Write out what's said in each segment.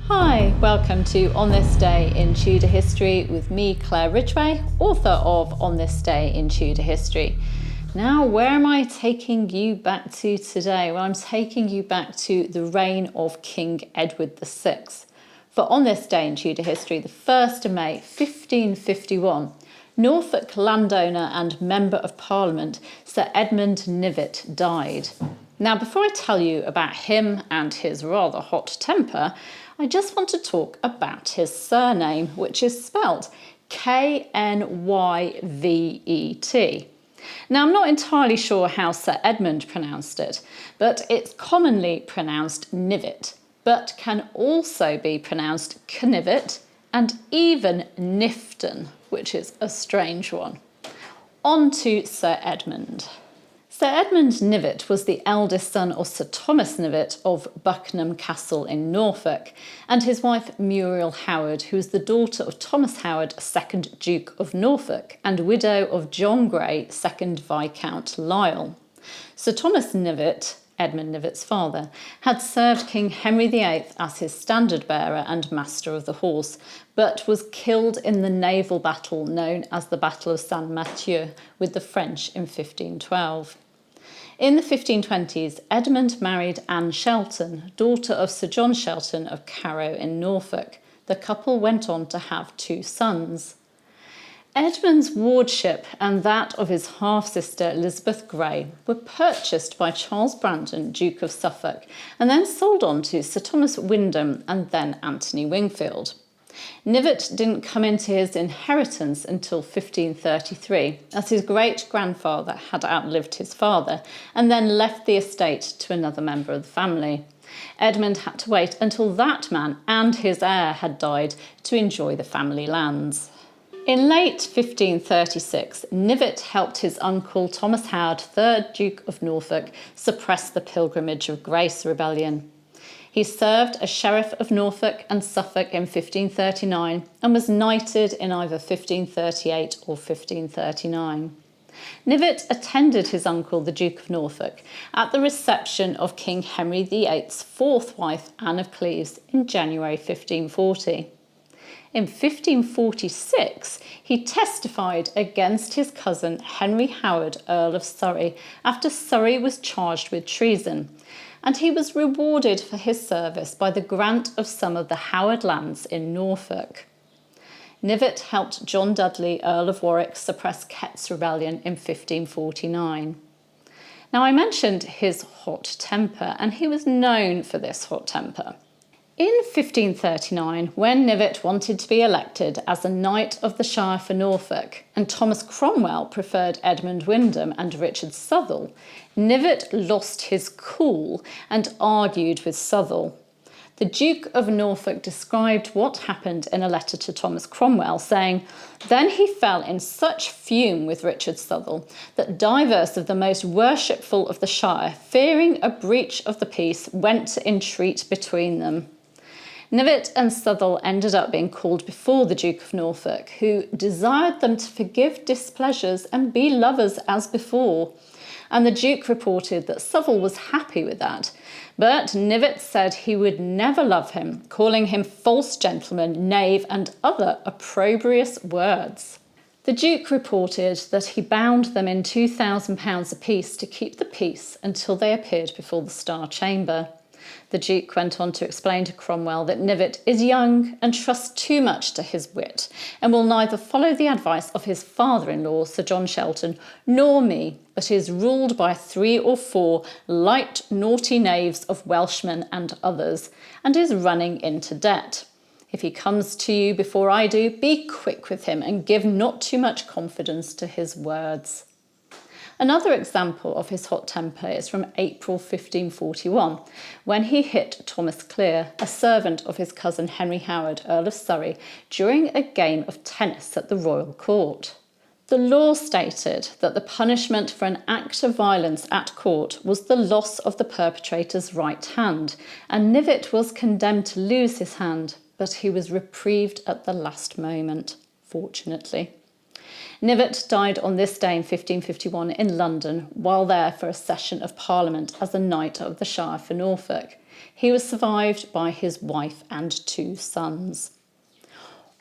Hi, welcome to On This Day in Tudor History with me, Claire Ridgway, author of On This Day in Tudor History. Now, where am I taking you back to today? Well, I'm taking you back to the reign of King Edward VI. For On This Day in Tudor History, the 1st of May, 1551, Norfolk landowner and Member of Parliament, Sir Edmund Knyvet, died. Now, before I tell you about him and his rather hot temper, I just want to talk about his surname, which is spelt Knyvet. Now, I'm not entirely sure how Sir Edmund pronounced it, but it's commonly pronounced Knyvet, but can also be pronounced Knyvet and even Nifton, which is a strange one. On to Sir Edmund. Sir Edmund Knyvet was the eldest son of Sir Thomas Knyvet of Buckingham Castle in Norfolk, and his wife Muriel Howard, who was the daughter of Thomas Howard, 2nd Duke of Norfolk, and widow of John Grey, 2nd Viscount Lisle. Sir Thomas Knyvet, Edmund Knyvet's father, had served King Henry VIII as his standard-bearer and master of the horse, but was killed in the naval battle known as the Battle of Saint-Mathieu with the French in 1512. In the 1520s, Edmund married Anne Shelton, daughter of Sir John Shelton of Carrow in Norfolk. The couple went on to have 2 sons. Edmund's wardship and that of his half-sister Elizabeth Grey were purchased by Charles Brandon, Duke of Suffolk, and then sold on to Sir Thomas Wyndham and then Anthony Wingfield. Knyvet didn't come into his inheritance until 1533, as his great-grandfather had outlived his father and then left the estate to another member of the family. Edmund had to wait until that man and his heir had died to enjoy the family lands. In late 1536, Knyvet helped his uncle Thomas Howard, 3rd Duke of Norfolk, suppress the Pilgrimage of Grace rebellion. He served as Sheriff of Norfolk and Suffolk in 1539 and was knighted in either 1538 or 1539. Knyvet attended his uncle, the Duke of Norfolk, at the reception of King Henry VIII's 4th wife, Anne of Cleves, in January 1540. In 1546, he testified against his cousin Henry Howard, Earl of Surrey, after Surrey was charged with treason, and he was rewarded for his service by the grant of some of the Howard lands in Norfolk. Knyvet helped John Dudley, Earl of Warwick, suppress Kett's rebellion in 1549. Now, I mentioned his hot temper, and he was known for this hot temper. In 1539, when Knyvet wanted to be elected as a Knight of the Shire for Norfolk, and Thomas Cromwell preferred Edmund Wyndham and Richard Southwell, Knyvet lost his cool and argued with Southwell. The Duke of Norfolk described what happened in a letter to Thomas Cromwell, saying, "Then he fell in such fume with Richard Southwell that divers of the most worshipful of the Shire, fearing a breach of the peace, went to entreat between them." Knyvet and Southwell ended up being called before the Duke of Norfolk, who desired them to forgive displeasures and be lovers as before. And the Duke reported that Southwell was happy with that, but Knyvet said he would never love him, calling him false gentleman, knave, and other opprobrious words. The Duke reported that he bound them in £2,000 apiece to keep the peace until they appeared before the Star Chamber. The Duke went on to explain to Cromwell that Knyvet is young and trusts too much to his wit, and will neither follow the advice of his father-in-law, Sir John Shelton, nor me, but is ruled by 3 or 4 light, naughty knaves of Welshmen and others, and is running into debt. If he comes to you before I do, be quick with him, and give not too much confidence to his words. Another example of his hot temper is from April 1541, when he hit Thomas Clear, a servant of his cousin Henry Howard, Earl of Surrey, during a game of tennis at the royal court. The law stated that the punishment for an act of violence at court was the loss of the perpetrator's right hand, and Knyvet was condemned to lose his hand, but he was reprieved at the last moment, fortunately. Knyvet died on this day in 1551 in London, while there for a session of Parliament as a Knight of the Shire for Norfolk. He was survived by his wife and 2 sons.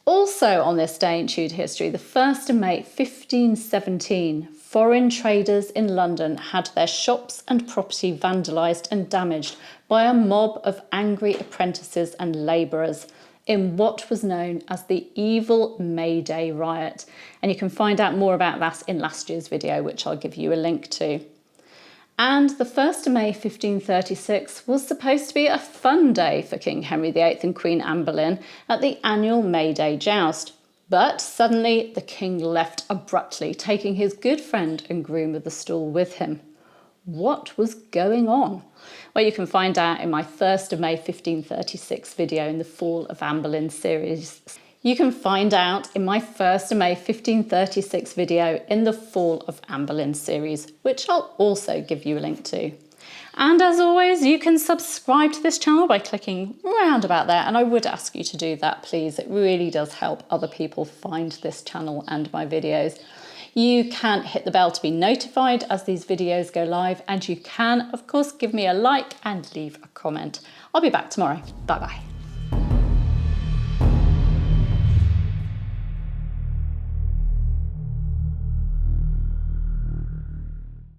Also on this day in Tudor history, the 1st of May 1517, foreign traders in London had their shops and property vandalised and damaged by a mob of angry apprentices and labourers in what was known as the Evil May Day riot. And you can find out more about that in last year's video, which I'll give you a link to. And the 1st of May 1536 was supposed to be a fun day for King Henry VIII and Queen Anne Boleyn at the annual May Day joust. But suddenly the king left abruptly, taking his good friend and groom of the stool with him. What was going on? Well, you can find out in my 1st of May 1536 video in the Fall of Anne Boleyn series. You can find out in my 1st of May 1536 video in the Fall of Anne Boleyn series, which I'll also give you a link to. And as always, you can subscribe to this channel by clicking round about there, and I would ask you to do that, please. It really does help other people find this channel and my videos. You can hit the bell to be notified as these videos go live, and you can, of course, give me a like and leave a comment. I'll be back tomorrow. Bye-bye.